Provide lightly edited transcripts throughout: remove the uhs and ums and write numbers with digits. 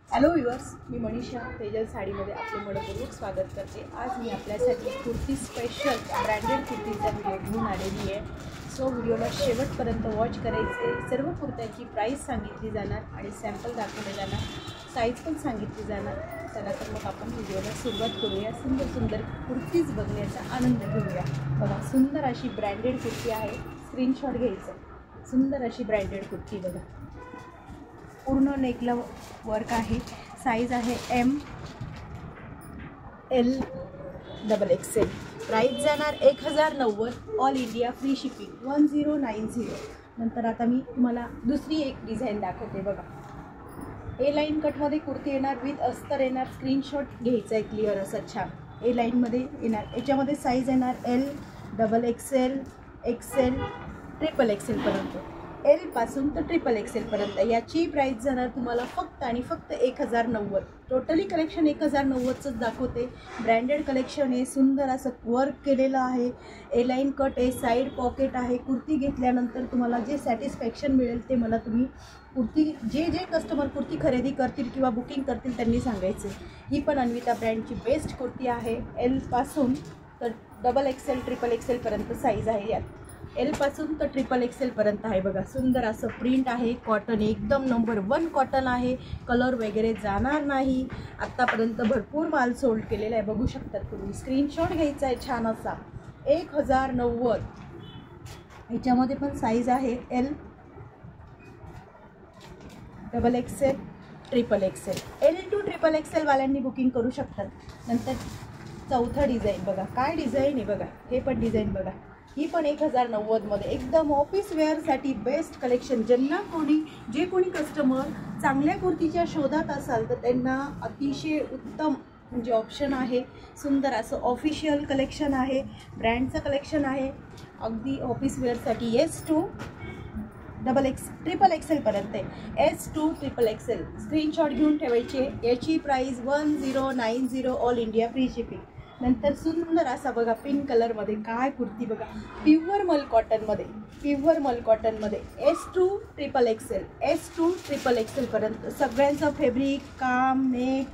Hello viewers, मी मनीषा तेजल साडीमध्ये आपले मनपूर्वक स्वागत करते। आज मी आपल्यासाठी कुर्ती स्पेशल ब्रँडेड कुर्तीचा व्हिडिओ घेऊन आलेली आहे। सो व्हिडिओला शेवटपर्यंत वॉच करायचे। सर्व कुर्त्यांची प्राईस सांगितली जाणार आणि सॅम्पल दाखवले जाणार, साईज पण सांगितली जाणार। चला तर मग आपण व्हिडिओला सुरुवात करूया। सुंदर सुंदर कुर्तीज बघण्याचा आनंद घेऊया। बघा, सुंदर अशी ब्रँडेड कुर्ती आहे, स्क्रीनशॉट घ्यायचा। सुंदर अशी ब्रँडेड कुर्ती बघा, पूर्ण नेकला वर्क आहे। साइज आहे ML XXL। प्राइस जाणार 1090, ऑल इंडिया फ्री शिपिंग 1090। नंतर आता मी तुम्हाला दुसरी एक डिझाईन दाखवते बघा। ए लाईन कटमध्ये कुर्ती येणार, विथ अस्तर येणार। स्क्रीनशॉट घ्यायचा आहे क्लिअर असा छान। ए लाईनमध्ये येणार, याच्यामध्ये साइज येणार LXXL, XL, XXL पर्यंत। L पासून तर XXL पर्यंत। याची प्राइस जाणार तुम्हाला फक्त आणि फक्त 1090। टोटली कलेक्शन 1090च दाखवते। ब्रँडेड कलेक्शन आहे, सुंदर असं वर्क केलेलं आहे। ए लाईन कट आहे, साईड पॉकेट आहे। कुर्ती घेतल्यानंतर तुम्हाला जे सॅटिस्फॅक्शन मिळेल ते मला तुम्ही कुर्ती जे कस्टमर कुर्ती खरेदी करतील किंवा बुकिंग करतील त्यांनी सांगायचे। ही पण अन्विता ब्रँडची बेस्ट कुर्ती आहे। L पासून तर XXL, XXL पर्यंत साईज आहे। यात L पासून तर XXL पर्यंत आहे। बघा, सुंदर असं प्रिंट आहे। कॉटन एकदम नंबर 1 कॉटन आहे। कलर वगैरे जाणार नाही। आत्तापर्यंत भरपूर माल सोल्ड केलेला आहे, बघू शकतात तुम्ही। स्क्रीनशॉट घ्यायचा आहे छान असा। 1090। याच्यामध्ये पण साईज आहे L, XXL, XXL। L to XXL वाल्यांनी बुकिंग करू शकतात। नंतर चौथा डिझाईन बघा, काय डिझाईन आहे बघा। हे पण डिझाईन बघा, ही पण 1090 मध्ये एकदम ऑफिस वेअरसाठी बेस्ट कलेक्शन। जे कोणी कस्टमर चांगल्या कुर्तीच्या शोधात असाल तर त्यांना अतिशय उत्तम म्हणजे ऑप्शन आहे। सुंदर असं ऑफिशियल कलेक्शन आहे, ब्रँडचं कलेक्शन आहे, अगदी ऑफिस वेअरसाठी। S to XXL पर्यंत आहे। S to XXL स्क्रीनशॉट घेऊन ठेवायचे। याची price 1090, all India free shipping. नंतर सुंदर असा बघा पिंक कलरमध्ये, काय कुर्ती बघा। प्युअर मल कॉटनमध्ये S to XXL, S to XXL पर्यंत। सगळ्यांचं फॅब्रिक, काम, नेक,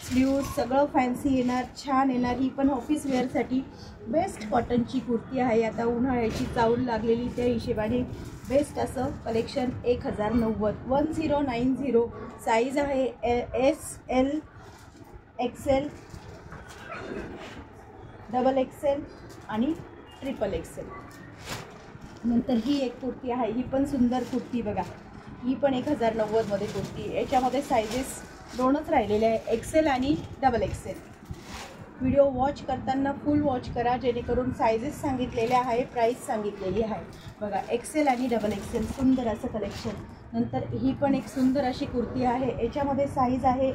स्लीव्ज सगळं फॅन्सी येणार, छान येणार। ही पण ऑफिस वेअरसाठी बेस्ट कॉटनची कुर्ती आहे। आता उन्हाळ्याची चावल लागलेली त्या हिशेबाने बेस्ट असं कलेक्शन 1090। साईज आहे SL, XL, XXL आणि XXL। नंतर ही एक कुर्ती आहे, ही पण सुंदर कुर्ती बघा। ही पण 1090 मध्ये कुर्ती। याच्यामध्ये साइजेस दोनच राहिलेले आहे, XL आणि XXL। व्हिडिओ वॉच करताना फुल वॉच करा, जेणेकरून साइजेस सांगितलेले आहे, प्राइस सांगितलेली आहे बघा। XL आणि XXL सुंदर असं कलेक्शन। नंतर ही पण एक सुंदर अशी कुर्ती आहे। याच्यामध्ये साइज आहे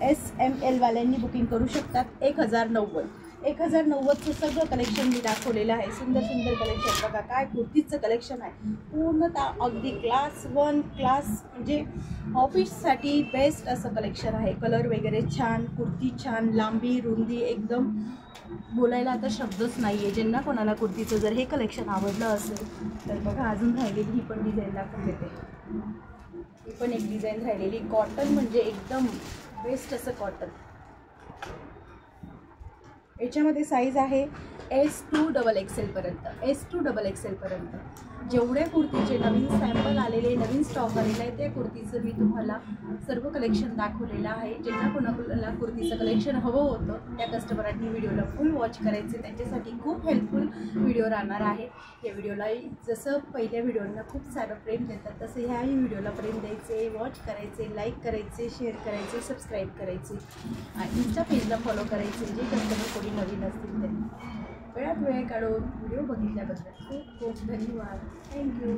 SML वाल्यांनी बुकिंग करू शकतात। 1090चं सगळं कलेक्शन मी दाखवलेलं आहे। सुंदर सुंदर कलेक्शन बघा, काय कुर्तीचं कलेक्शन आहे। पूर्णतः अगदी क्लास 1 म्हणजे ऑफिससाठी बेस्ट असं कलेक्शन आहे। कलर वगैरे छान, कुर्ती छान, लांबी रुंदी एकदम बोलायला आता शब्दच नाही आहे। ज्यांना कोणाला कुर्तीचं जर हे कलेक्शन आवडलं असेल तर बघा, अजून राहिलेली ही पण डिझाईन दाखवून देते। ही पण एक डिझाईन राहिलेली, कॉटन म्हणजे एकदम बेस्ट असं कॉटन। याच्यामध्ये साईज आहे S to XXL पर्यंत, S to XXL पर्यंत। जेवढ्या कुर्तीचे नवीन सॅम्पल आलेले, नवीन स्टॉक आलेला आहे, त्या कुर्तीचं मी तुम्हाला सर्व कलेक्शन दाखवलेलं आहे। ज्यांना कोणाला कुर्तीचं कलेक्शन हवं होतं त्या कस्टमरांनी व्हिडिओला फुल वॉच करायचे, त्यांच्यासाठी खूप हेल्पफुल व्हिडिओ राहणार आहे। या व्हिडिओला जसं पहिल्या व्हिडिओला खूप सारं प्रेम देतात तसं ह्याही व्हिडिओला प्रेम द्यायचे, वॉच करायचे, लाईक करायचे, शेअर करायचे, सबस्क्राईब करायचे, आणि इंस्टा पेजला फॉलो करायचे जे कस्टमर कोणी नवीन असतील त्यांनी। वेळात वेळ काढून व्हिडिओ बघितल्याबद्दल खूप खूप धन्यवाद। थँक्यू।